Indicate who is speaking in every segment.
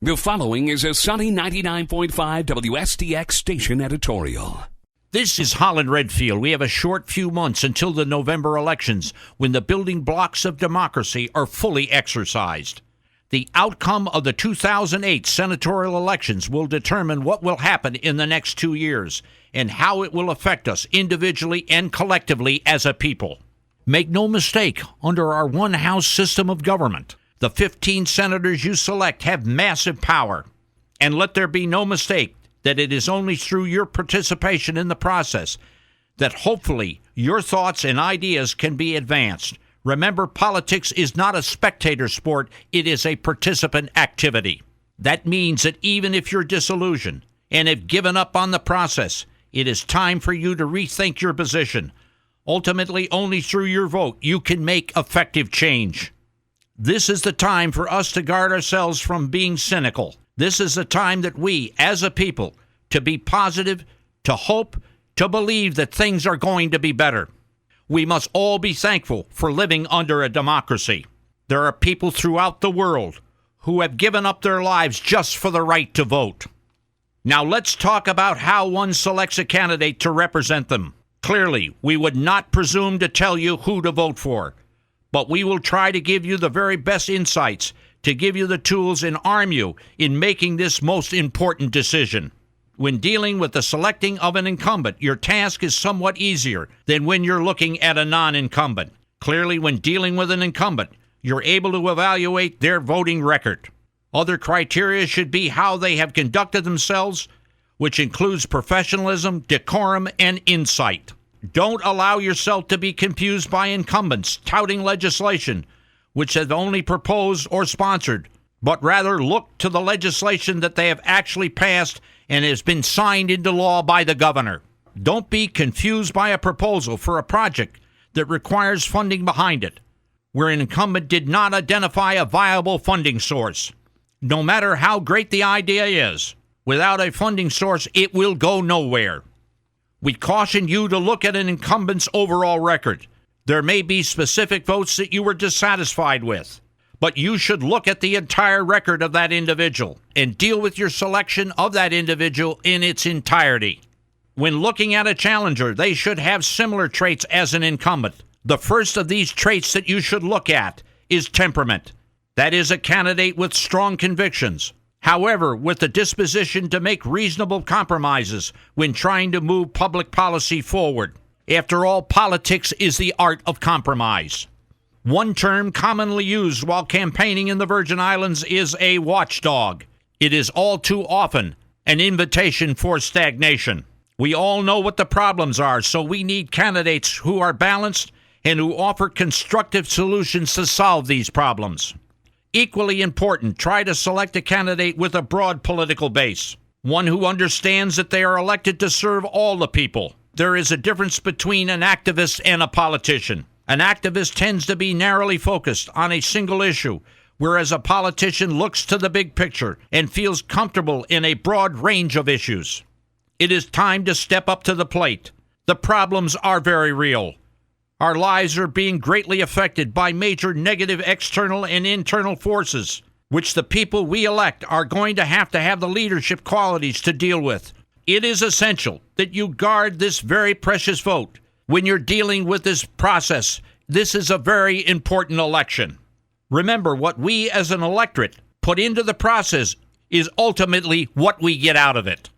Speaker 1: The following is a Sunny 99.5 WSTX station editorial.
Speaker 2: This is Holland Redfield. We have a short few months until the November elections when the building blocks of democracy are fully exercised. The outcome of the 2008 senatorial elections will determine what will happen in the next 2 years and how it will affect us individually and collectively as a people. Make no mistake, under our one-house system of government, the 15 senators you select have massive power. And let there be no mistake that it is only through your participation in the process that hopefully your thoughts and ideas can be advanced. Remember, politics is not a spectator sport, it is a participant activity. That means that even if you're disillusioned and have given up on the process, it is time for you to rethink your position. Ultimately, only through your vote you can make effective change. This is the time for us to guard ourselves from being cynical. This is the time that we, as a people, to be positive, to hope, to believe that things are going to be better. We must all be thankful for living under a democracy. There are people throughout the world who have given up their lives just for the right to vote. Now let's talk about how one selects a candidate to represent them. Clearly, we would not presume to tell you who to vote for, but we will try to give you the very best insights, to give you the tools and arm you in making this most important decision. When dealing with the selecting of an incumbent, your task is somewhat easier than when you're looking at a non-incumbent. Clearly, when dealing with an incumbent, you're able to evaluate their voting record. Other criteria should be how they have conducted themselves, which includes professionalism, decorum, and insight. Don't allow yourself to be confused by incumbents touting legislation which have only proposed or sponsored, but rather look to the legislation that they have actually passed and has been signed into law by the governor. Don't be confused by a proposal for a project that requires funding behind it, where an incumbent did not identify a viable funding source. No matter how great the idea is, without a funding source, it will go nowhere. We caution you to look at an incumbent's overall record. There may be specific votes that you were dissatisfied with, but you should look at the entire record of that individual and deal with your selection of that individual in its entirety. When looking at a challenger, they should have similar traits as an incumbent. The first of these traits that you should look at is temperament. That is a candidate with strong convictions. However, with the disposition to make reasonable compromises when trying to move public policy forward. After all, politics is the art of compromise. One term commonly used while campaigning in the Virgin Islands is a watchdog. It is all too often an invitation for stagnation. We all know what the problems are, so we need candidates who are balanced and who offer constructive solutions to solve these problems. Equally important, try to select a candidate with a broad political base, one who understands that they are elected to serve all the people. There is a difference between an activist and a politician. An activist tends to be narrowly focused on a single issue, whereas a politician looks to the big picture and feels comfortable in a broad range of issues. It is time to step up to the plate. The problems are very real. Our lives are being greatly affected by major negative external and internal forces, which the people we elect are going to have the leadership qualities to deal with. It is essential that you guard this very precious vote. When you're dealing with this process, this is a very important election. Remember, what we as an electorate put into the process is ultimately what we get out of it.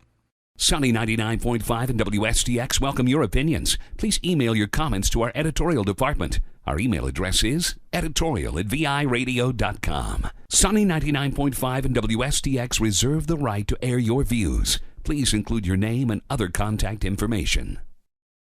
Speaker 1: Sunny 99.5 and WSTX welcome your opinions. Please email your comments to our editorial department. Our email address is editorial@viradio.com. Sunny 99.5 and WSTX reserve the right to air your views. Please include your name and other contact information.